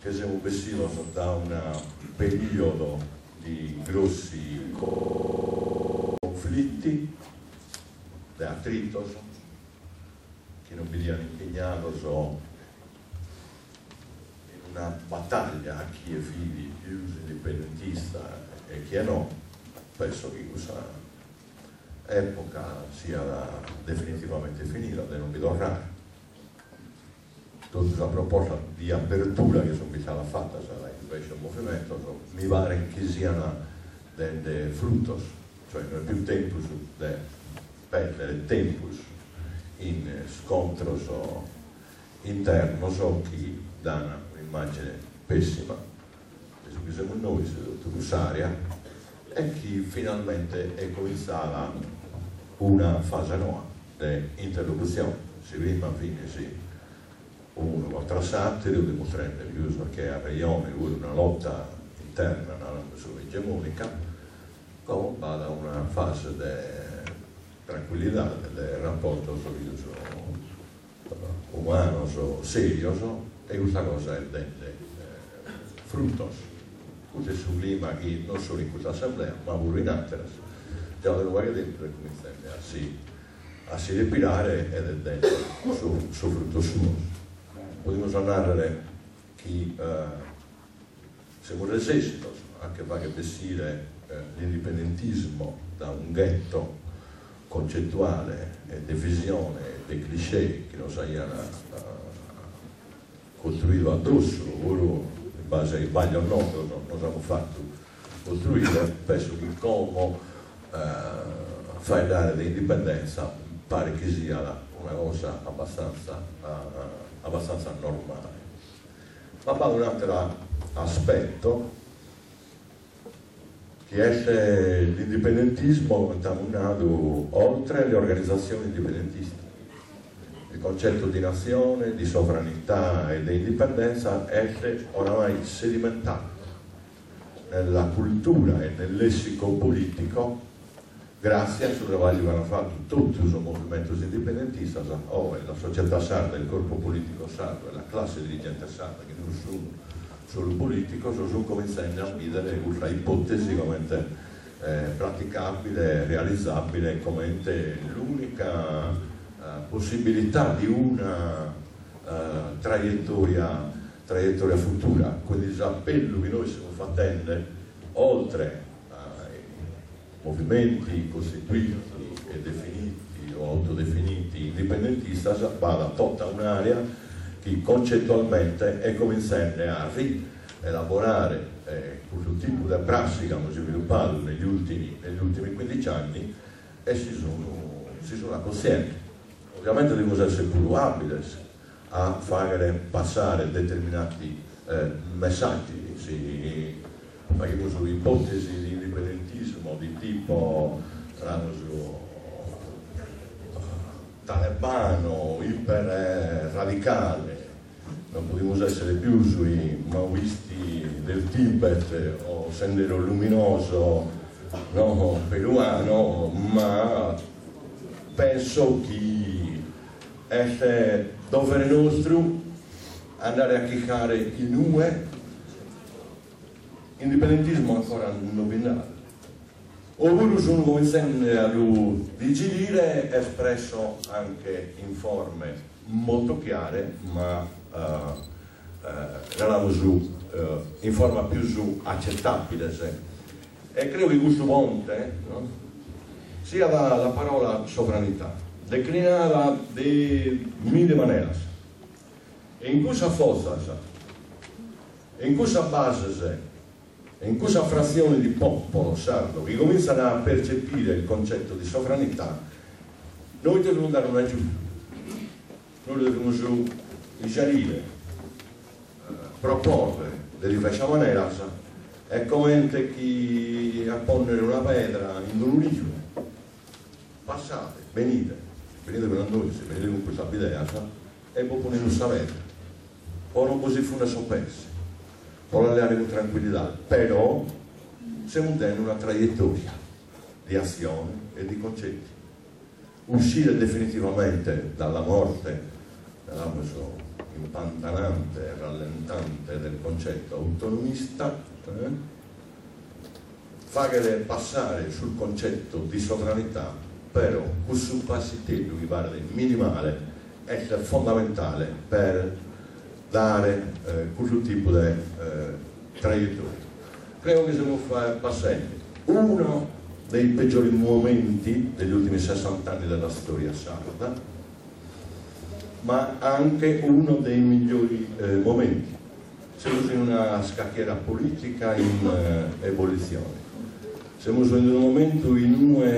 che siamo passati da un periodo di grossi conflitti, di atritos, che non veniano impegnati in una battaglia a chi è figli più indipendentista e chi è no. Penso che questa epoca sia definitivamente finita, e non vi tornare. Tutta la proposta di apertura che sono stata fatta sarà invece un movimento, mi pare che siano dei frutos, cioè non è più tempus de perdere tempus in scontros internos o chi dà un'immagine pessima di ciò che siamo noi, Russaria, e chi finalmente è cominciata una fase nuova di interlocuzione, si prima fine sì. Uno contra satiri, dimostrando che a Reione una lotta interna sulla egemonica, come va da una fase di tranquillità del rapporto umano, serio, e questa cosa è del frutos. Questo è sublima che non solo in questa assemblea, ma pure in altre. Già devo fare dentro e cominciare a si respirare ed è dentro su frutto suo. Podemos narrare che siamo l'esercito, anche perché vestire l'indipendentismo da un ghetto concettuale e di visione dei cliché che non sappiano costruito addosso, loro in base ai sbagli o no, non abbiamo fatto costruire, penso che come fare dare l'indipendenza pare che sia una cosa abbastanza normale. Ma poi un altro aspetto che è l'indipendentismo nato oltre le organizzazioni indipendentiste. Il concetto di nazione, di sovranità e di indipendenza è oramai sedimentato nella cultura e nel lessico politico grazie al suo lavoro che hanno fatto tutti i movimenti indipendentisti, la società sarda, il corpo politico sardo e la classe dirigente sarda, che non sono solo politici, sono cominciando a vedere questa ipotesi come praticabile, realizzabile, come l'unica possibilità di una traiettoria futura. Quindi l'appello che noi stiamo facendo, oltre movimenti costituiti e definiti o autodefiniti indipendentisti, va da tutta un'area che concettualmente è cominciando a rielaborare questo tipo di prassi che hanno sviluppato negli ultimi 15 anni e si sono coscienti. Ovviamente devono essere più abili a fare passare determinati messaggi, perché sono ipotesi di indipendentismo di tipo talebano, iper radicale, non possiamo essere più sui maoisti del Tibet o Sendero Luminoso peruano, ma penso che è dovere nostro andare a chiccare in UE indipendentismo ancora non binario. Oppure sono cominciando a digerire, espresso anche in forme molto chiare, ma in forma più accettabile. E credo che questo ponte sia la parola sovranità, declinata di mille maneras. E in questa forza, in questa base, in questa frazione di popolo sardo che cominciano a percepire il concetto di sovranità, noi dobbiamo dare un aiuto. Noi dobbiamo suggerire, proporre di diversa maniera, è come chi a ponere una pietra in un riso. Passate, venite per noi, se venite con questa idea, e poi ponete un sapete, o non così fu una soppensa. Può alleare con tranquillità, però stiamo dando una traiettoria di azione e di concetti. Uscire definitivamente dalla morte impantanante e rallentante del concetto autonomista, fare passare sul concetto di sovranità, però questo passaggio mi pare minimale è fondamentale per dare questo tipo di traiettoria. Credo che siamo passati uno dei peggiori momenti degli ultimi 60 anni della storia sarda, ma anche uno dei migliori momenti. Siamo in una scacchiera politica in evoluzione. Siamo in un momento in cui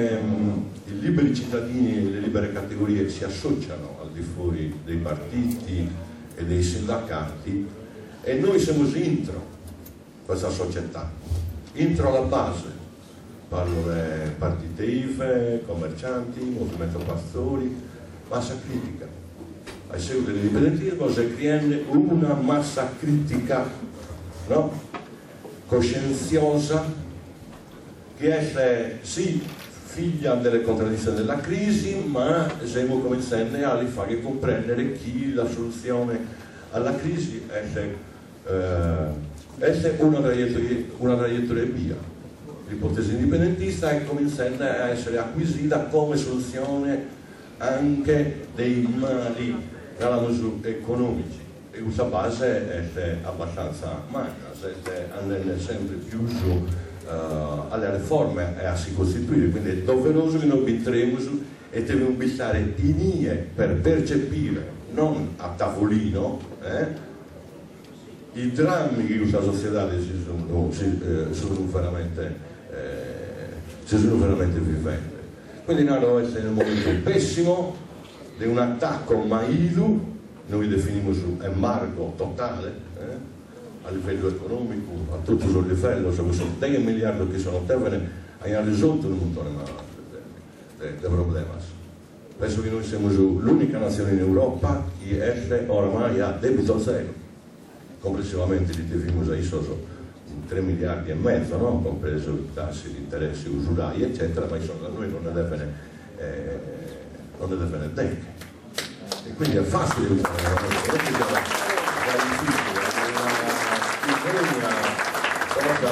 i liberi cittadini e le libere categorie si associano al di fuori dei partiti e dei sindacati, e noi siamo dentro questa società, dentro alla base. Parlo di partite IVE, commercianti, movimento pastori, massa critica. Ai seguito dell'indipendentismo si crea una massa critica, no? Coscienziosa, che è sì figlia delle contraddizioni della crisi, ma stiamo cominciando a fare comprendere che la soluzione alla crisi è una traiettoria via. L'ipotesi indipendentista è cominciando a essere acquisita come soluzione anche dei mali economici, e questa base è abbastanza magna, andando sempre più su alle riforme e a si costituire, quindi è doveroso che noi entriamo e dobbiamo stare in per percepire, non a tavolino, i drammi che questa società si sono veramente vivendo. Quindi noi siamo in un momento pessimo di un attacco mailu, noi definimos embargo totale a livello economico, a tutto il livello, sono 10 miliardi che sono termine, hanno risolto un montone di problemi. Penso che noi siamo l'unica nazione in Europa che oramai ha debito zero, complessivamente li definimos a ISOSO 3 miliardi e mezzo, no? Compreso i tassi di interessi usurai eccetera, ma insomma noi non ne deve decche, e quindi è facile usare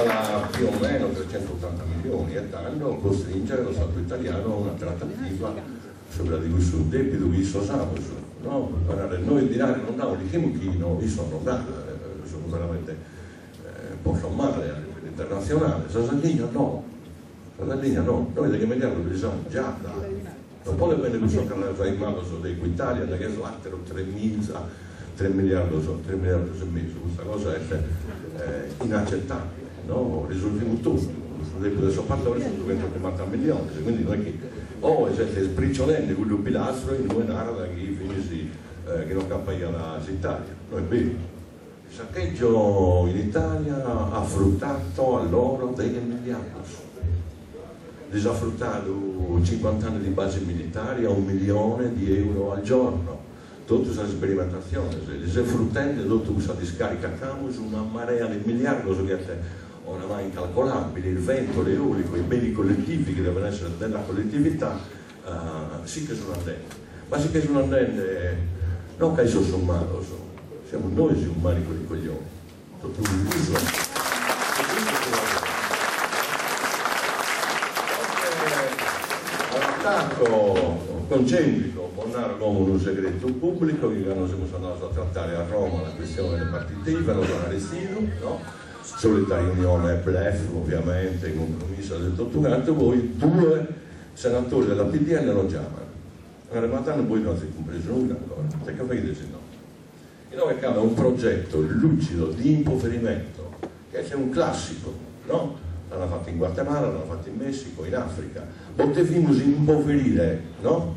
la più o meno 380 milioni e danno costringere lo Stato italiano a una trattativa sopra di questo debito che usavamo, no? Noi dirare non diamo di chimichino, sono veramente poco male a livello internazionale. Sardegna no, noi che vediamo che siamo già dati. Non può bene questo canale in mano dell'Italia, che è slatero 3 miliardi e mezzo, questa cosa è inaccettabile, no? Risolviamo tutto, adesso parlo sono 250 milioni, quindi noi che siete sbriciolendo quello pilastro in due narra che non campaia l'Italia, noi vedi. Il saccheggio in Italia ha fruttato a loro dei miliardi, ha fruttato 50 anni di basi militari a €1 milione al giorno, tutta questa sperimentazione, si è fruttando tutta questa discarica Camus, una marea di miliardi che è oramai incalcolabile, il vento, l'eolico, i beni collettivi che devono essere della collettività, sì che sono andando, ma sì che sono andando, non che sono sommato, siamo noi umani con i coglioni, tutto un uso. All'attacco concentrico, Bonnaro come un segreto pubblico, che siamo andati a trattare a Roma la questione delle partite IVA, non sono arrestito, no? Solita riunione blef, ovviamente, compromesso del dottorato, voi 2 senatori della PDL lo chiamano. Matano voi non siete compreso nulla ancora, se capite se no. E noi abbiamo un progetto lucido di impoverimento, che è un classico, no? L'hanno fatto in Guatemala, l'hanno fatto in Messico, in Africa. Potevamo impoverire, no?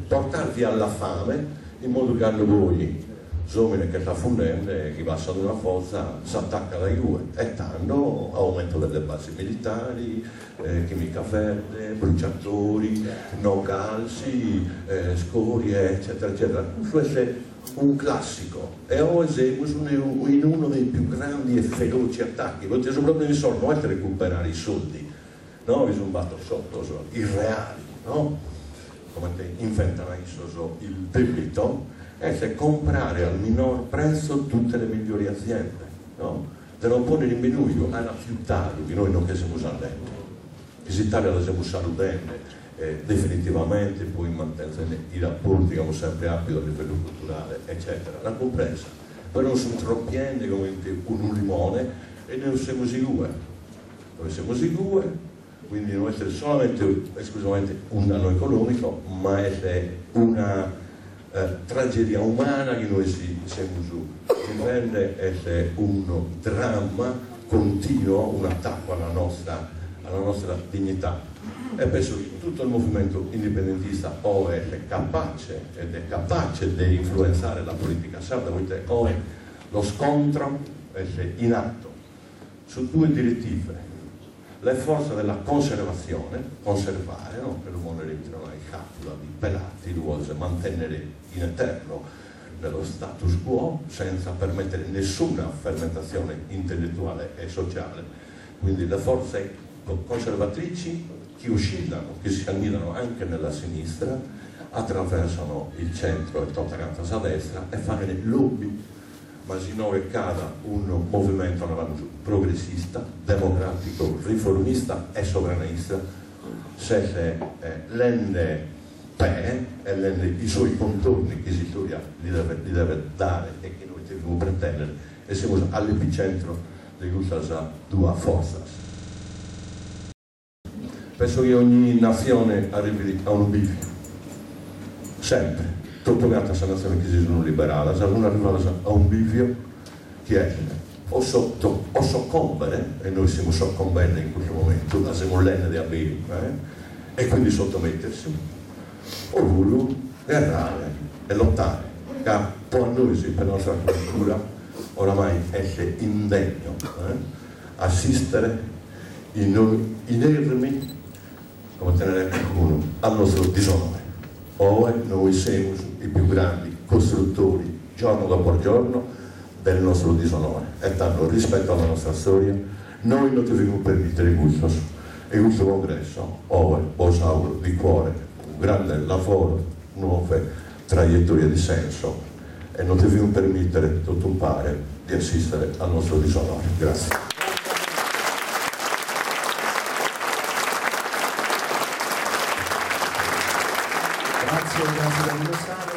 Portarvi alla fame, in modo che hanno voi, uomini che sta fondendo, che passano una forza, si attacca dai due, e tanto aumento delle basi militari, chimica verde, bruciatori, no calci, scorie, eccetera, eccetera. Questo è un classico, e oggi siamo in uno dei più grandi e feroci attacchi, perché sono proprio i soldi, non è recuperare i soldi, no? Vi sono battuto sotto, sono irreali, no? Come inventano il debito, è comprare al minor prezzo tutte le migliori aziende, no? De non ponere in minuto, hanno affiuttato, noi non che siamo salenti. L'Italia la siamo salutando definitivamente, poi mantenere i rapporti che sempre abili a livello culturale, eccetera. La compresa. Però non sono troppi enti come un limone e noi siamo sicuri. Noi siamo sicuri, quindi non essere solamente esclusivamente un danno economico, ma essere una tragedia umana che noi siamo su. Dipende essere un dramma continuo, un attacco alla nostra dignità. E penso che tutto il movimento indipendentista o è capace di influenzare la politica sarda, o è lo scontro è in atto su due direttive: le forze della conservazione, conservare, no? Per l'uomo rientrano in capula di pelati, vuole mantenere in eterno nello status quo senza permettere nessuna fermentazione intellettuale e sociale. Quindi le forze conservatrici che oscillano, che si annidano anche nella sinistra, attraversano il centro e toccano a destra e fanno lobby, ma se non cada un movimento progressista, democratico, riformista e sovranista, se l'ende e l'ende i suoi contorni che si storia li deve dare e che noi dobbiamo pretendere, e siamo all'epicentro di questa due forze. Penso che ogni nazione arrivi a un bivio, sempre, tutto questa nazione che si sono liberate, sono arrivate a un bivio che è o soccombere, e noi siamo soccombendo in questo momento, la siamo l'enne di avere, e quindi sottomettersi, o errare e lottare, che può a noi, per la nostra cultura, oramai essere indegno, assistere inermi, come tenere uno al nostro disonore. Noi siamo i più grandi costruttori, giorno dopo giorno, del nostro disonore, e tanto rispetto alla nostra storia noi non dobbiamo permettere questo, e questo congresso os auguro di cuore un grande lavoro, nuove traiettorie di senso, e non dobbiamo permettere tutto un pare di assistere al nostro disonore. Grazie. Grazie Danilo Sala.